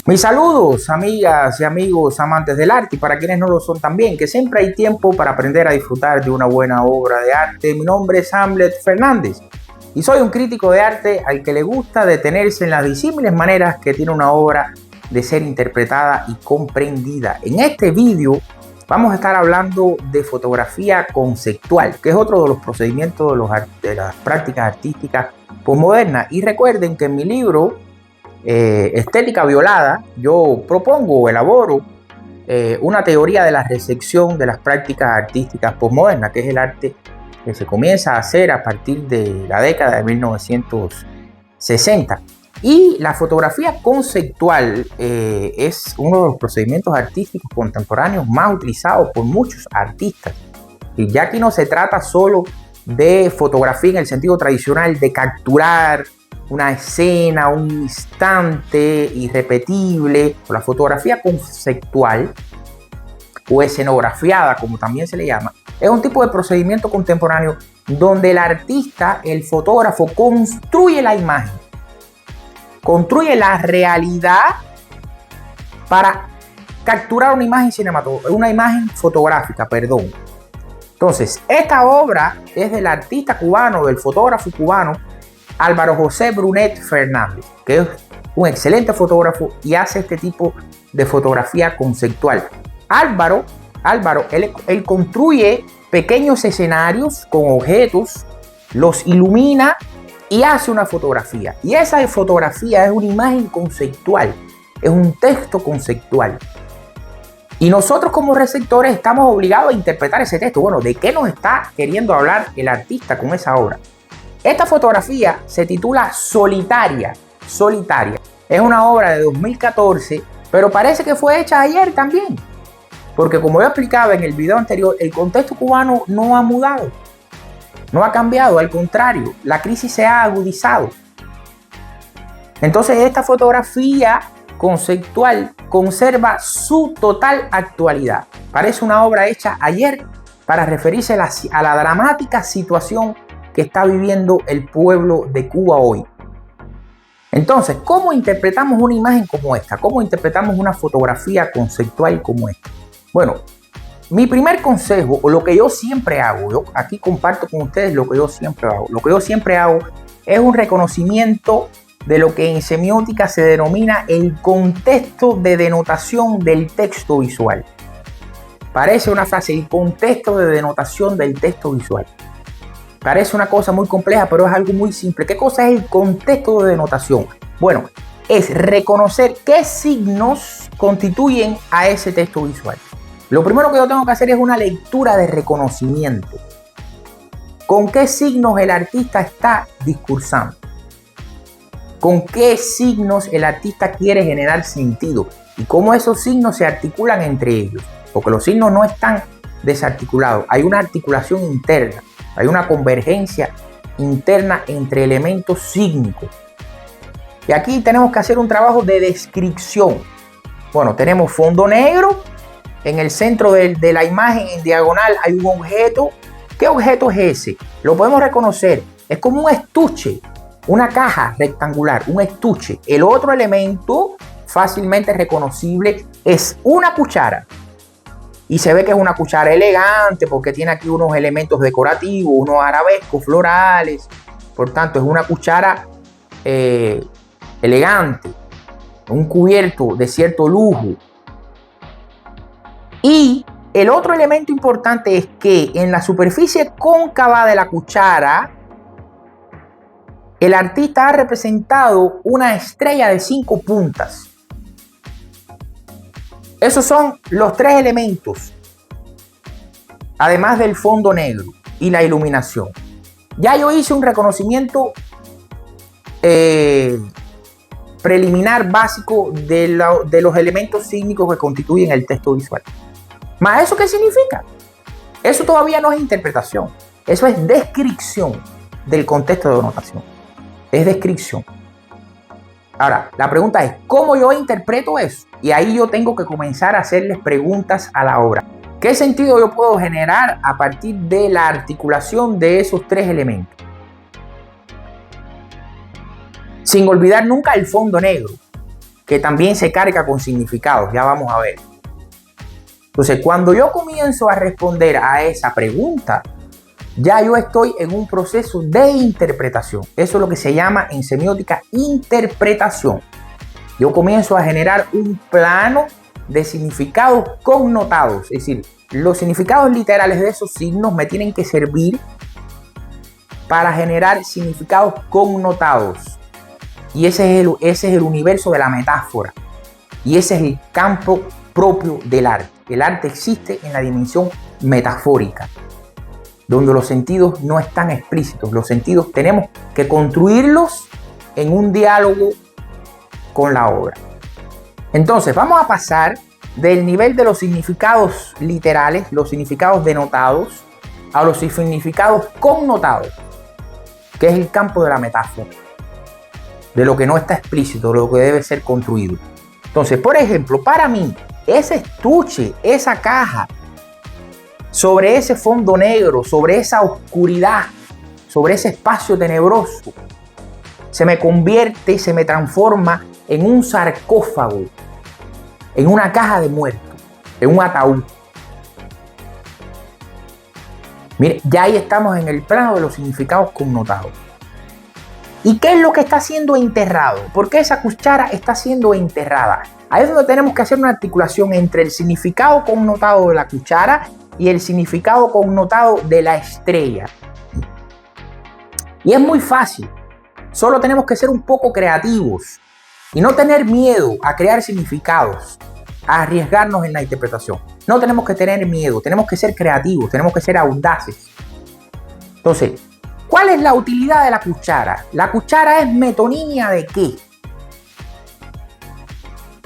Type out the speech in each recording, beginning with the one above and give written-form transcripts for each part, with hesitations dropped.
Mis saludos, amigas y amigos amantes del arte y para quienes no lo son también, que siempre hay tiempo para aprender a disfrutar de una buena obra de arte. Mi nombre es Hamlet Fernández y soy un crítico de arte al que le gusta detenerse en las disímiles maneras que tiene una obra de ser interpretada y comprendida. En este vídeo vamos a estar hablando de fotografía conceptual, que es otro de los procedimientos de las prácticas artísticas posmodernas. Y recuerden que en mi libro Estética Violada, yo elaboro una teoría de la recepción de las prácticas artísticas posmodernas, que es el arte que se comienza a hacer a partir de la década de 1960. Y la fotografía conceptual es uno de los procedimientos artísticos contemporáneos más utilizados por muchos artistas. Y ya aquí no se trata solo de fotografía en el sentido tradicional de capturar una escena, un instante irrepetible. La fotografía conceptual o escenografiada, como también se le llama, es un tipo de procedimiento contemporáneo donde el artista, el fotógrafo, construye la imagen, construye la realidad para capturar una imagen cinematográfica, una imagen fotográfica, perdón. Entonces, esta obra es del artista cubano, del fotógrafo cubano Álvaro José Brunet Fernández, que es un excelente fotógrafo y hace este tipo de fotografía conceptual. Álvaro, él construye pequeños escenarios con objetos, los ilumina y hace una fotografía. Y esa fotografía es una imagen conceptual, es un texto conceptual. Y nosotros como receptores estamos obligados a interpretar ese texto. Bueno, ¿de qué nos está queriendo hablar el artista con esa obra? Esta fotografía se titula Solitaria. Es una obra de 2014, pero parece que fue hecha ayer también. Porque como yo explicaba en el video anterior, el contexto cubano no ha mudado, no ha cambiado, al contrario, la crisis se ha agudizado. Entonces esta fotografía conceptual conserva su total actualidad. Parece una obra hecha ayer para referirse a la dramática situación que está viviendo el pueblo de Cuba hoy. Entonces, ¿cómo interpretamos una imagen como esta? ¿Cómo interpretamos una fotografía conceptual como esta? Bueno, mi primer consejo, o lo que yo siempre hago, yo aquí comparto con ustedes lo que yo siempre hago. Lo que yo siempre hago es un reconocimiento de lo que en semiótica se denomina el contexto de denotación del texto visual. Parece una frase, el contexto de denotación del texto visual. Parece una cosa muy compleja, pero es algo muy simple. ¿Qué cosa es el contexto de denotación? Bueno, es reconocer qué signos constituyen a ese texto visual. Lo primero que yo tengo que hacer es una lectura de reconocimiento. ¿Con qué signos el artista está discursando? ¿Con qué signos el artista quiere generar sentido? Y cómo esos signos se articulan entre ellos. Porque los signos no están desarticulados. Hay una articulación interna. Hay una convergencia interna entre elementos sígnicos. Y aquí tenemos que hacer un trabajo de descripción. Bueno, tenemos fondo negro. En el centro de la imagen, en diagonal, hay un objeto. ¿Qué objeto es ese? Lo podemos reconocer. Es como un estuche, una caja rectangular, un estuche. El otro elemento fácilmente reconocible es una cuchara. Y se ve que es una cuchara elegante porque tiene aquí unos elementos decorativos, unos arabescos florales. Por tanto, es una cuchara elegante, un cubierto de cierto lujo. Y el otro elemento importante es que en la superficie cóncava de la cuchara, el artista ha representado una estrella de 5 puntas. Esos son los 3 elementos, además del fondo negro y la iluminación. Ya yo hice un reconocimiento preliminar básico de los elementos sígnicos que constituyen el texto visual. ¿Más eso qué significa? Eso todavía no es interpretación, eso es descripción del contexto de denotación. Es descripción. Ahora, la pregunta es, ¿cómo yo interpreto eso? Y ahí yo tengo que comenzar a hacerles preguntas a la obra. ¿Qué sentido yo puedo generar a partir de la articulación de esos 3 elementos? Sin olvidar nunca el fondo negro. que también se carga con significados. Ya vamos a ver. Entonces, cuando yo comienzo a responder a esa pregunta, ya yo estoy en un proceso de interpretación. Eso es lo que se llama en semiótica interpretación. Yo comienzo a generar un plano de significados connotados. Es decir, los significados literales de esos signos me tienen que servir para generar significados connotados. Y ese es el universo de la metáfora. Y ese es el campo propio del arte. El arte existe en la dimensión metafórica, donde los sentidos no están explícitos. Los sentidos tenemos que construirlos en un diálogo con la obra. Entonces, vamos a pasar del nivel de los significados literales, los significados denotados, a los significados connotados, que es el campo de la metáfora, de lo que no está explícito, de lo que debe ser construido. Entonces, por ejemplo, para mí, ese estuche, esa caja, sobre ese fondo negro, sobre esa oscuridad, sobre ese espacio tenebroso, se me convierte, se me transforma en un sarcófago, en una caja de muertos, en un ataúd. Mire, ya ahí estamos en el plano de los significados connotados. ¿Y qué es lo que está siendo enterrado? ¿Por qué esa cuchara está siendo enterrada? Ahí es donde tenemos que hacer una articulación entre el significado connotado de la cuchara y el significado connotado de la estrella. Y es muy fácil. Solo tenemos que ser un poco creativos y no tener miedo a crear significados, a arriesgarnos en la interpretación. No tenemos que tener miedo, tenemos que ser creativos, tenemos que ser audaces. Entonces, ¿cuál es la utilidad de la cuchara? La cuchara es metonimia ¿de qué?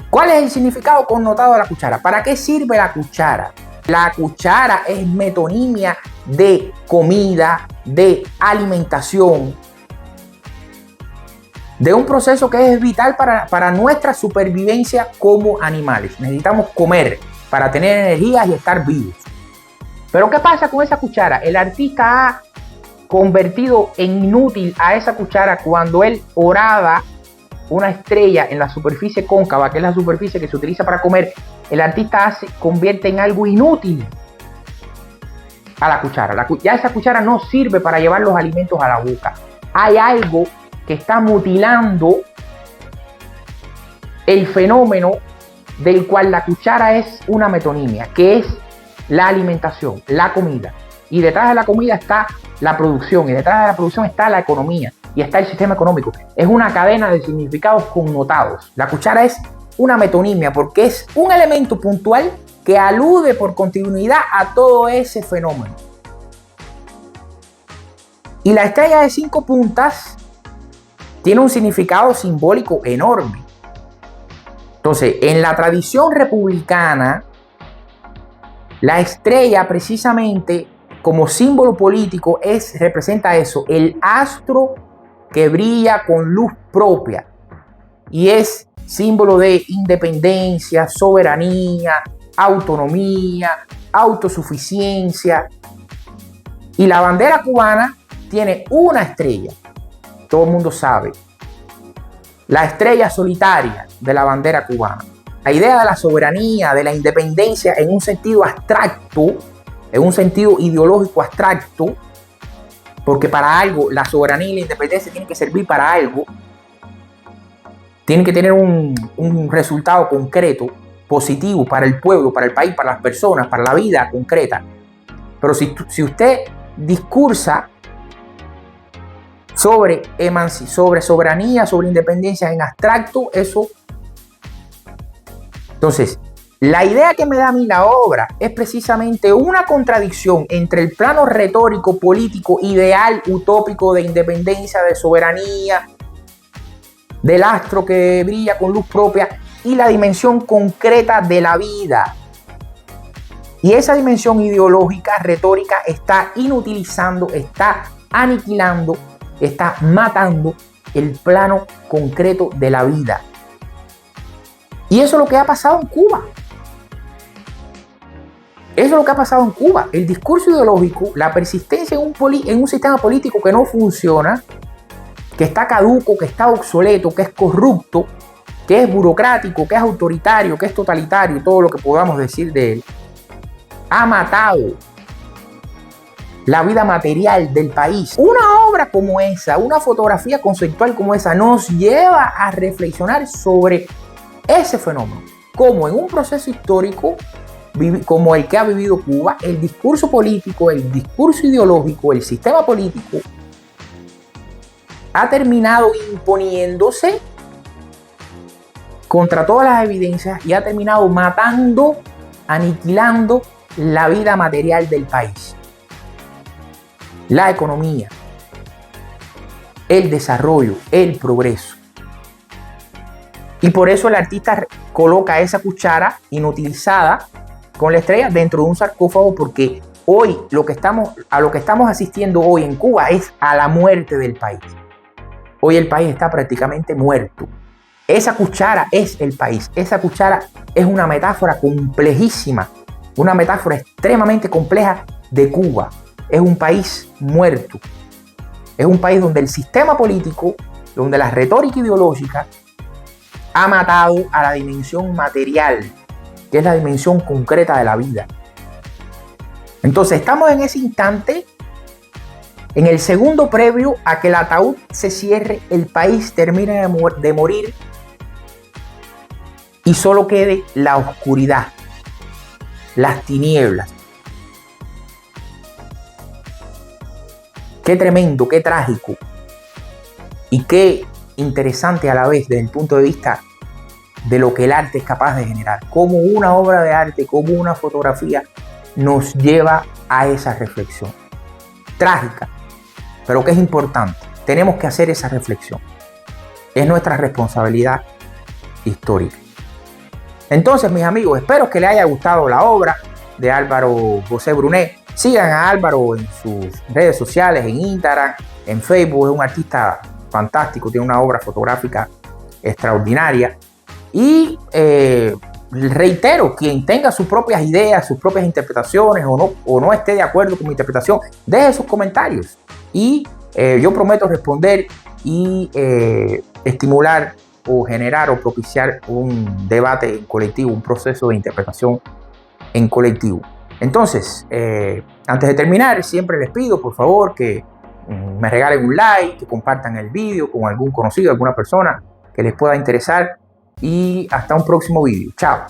¿Cuál es el significado connotado de la cuchara? ¿Para qué sirve la cuchara? La cuchara es metonimia de comida, de alimentación, de un proceso que es vital para nuestra supervivencia como animales. Necesitamos comer para tener energías y estar vivos. Pero ¿qué pasa con esa cuchara? El artista ha convertido en inútil a esa cuchara cuando él horada una estrella en la superficie cóncava, que es la superficie que se utiliza para comer. El artista convierte en algo inútil a la cuchara. Ya esa cuchara no sirve para llevar los alimentos a la boca. Hay algo que está mutilando el fenómeno del cual la cuchara es una metonimia, que es la alimentación, la comida. Y detrás de la comida está la producción, y detrás de la producción está la economía, y está el sistema económico. Es una cadena de significados connotados. La cuchara es una metonimia porque es un elemento puntual que alude por continuidad a todo ese fenómeno. Y la estrella de 5 puntas tiene un significado simbólico enorme. Entonces, en la tradición republicana, la estrella precisamente como símbolo político representa eso, el astro que brilla con luz propia, y es símbolo de independencia, soberanía, autonomía, autosuficiencia. Y la bandera cubana tiene una estrella, todo el mundo sabe, la estrella solitaria de la bandera cubana. La idea de la soberanía, de la independencia en un sentido abstracto, en un sentido ideológico abstracto, porque para algo la soberanía y la independencia tienen que servir para algo, tienen que tener un resultado concreto, positivo para el pueblo, para el país, para las personas, para la vida concreta. Pero si usted discursa sobre soberanía, sobre independencia en abstracto, eso. Entonces, la idea que me da a mí la obra es precisamente una contradicción entre el plano retórico, político, ideal, utópico de independencia, de soberanía, del astro que brilla con luz propia, y la dimensión concreta de la vida. Y esa dimensión ideológica, retórica, está inutilizando, está aniquilando, está matando el plano concreto de la vida. Y eso es lo que ha pasado en Cuba. Eso es lo que ha pasado en Cuba. El discurso ideológico, la persistencia en un sistema político que no funciona, que está caduco, que está obsoleto, que es corrupto, que es burocrático, que es autoritario, que es totalitario, todo lo que podamos decir de él, ha matado la vida material del país. Una obra como esa, una fotografía conceptual como esa, nos lleva a reflexionar sobre ese fenómeno. Como en un proceso histórico como el que ha vivido Cuba, el discurso político, el discurso ideológico, el sistema político ha terminado imponiéndose contra todas las evidencias y ha terminado matando, aniquilando la vida material del país, la economía, el desarrollo, el progreso. Y por eso el artista coloca esa cuchara inutilizada con la estrella dentro de un sarcófago, porque hoy a lo que estamos asistiendo hoy en Cuba es a la muerte del país. Hoy el país está prácticamente muerto. Esa cuchara es el país. Esa cuchara es una metáfora complejísima, una metáfora extremadamente compleja de Cuba. Es un país muerto. Es un país donde el sistema político, donde la retórica ideológica ha matado a la dimensión material, que es la dimensión concreta de la vida. Entonces estamos en ese instante, en el segundo previo a que el ataúd se cierre, el país termine de morir y solo quede la oscuridad, las tinieblas. Qué tremendo, qué trágico y qué interesante a la vez desde el punto de vista de lo que el arte es capaz de generar. Como una obra de arte, como una fotografía nos lleva a esa reflexión. Trágica, pero que es importante. Tenemos que hacer esa reflexión. Es nuestra responsabilidad histórica. Entonces, mis amigos, espero que les haya gustado la obra de Álvaro José Brunet. Sigan a Álvaro en sus redes sociales, en Instagram, en Facebook. Es un artista fantástico, tiene una obra fotográfica extraordinaria. Y reitero, quien tenga sus propias ideas, sus propias interpretaciones o no esté de acuerdo con mi interpretación, deje sus comentarios. Y yo prometo responder y estimular o generar o propiciar un debate en colectivo, un proceso de interpretación en colectivo. Entonces, antes de terminar, siempre les pido, por favor, que me regalen un like, que compartan el vídeo con algún conocido, alguna persona que les pueda interesar. Y hasta un próximo vídeo. Chao.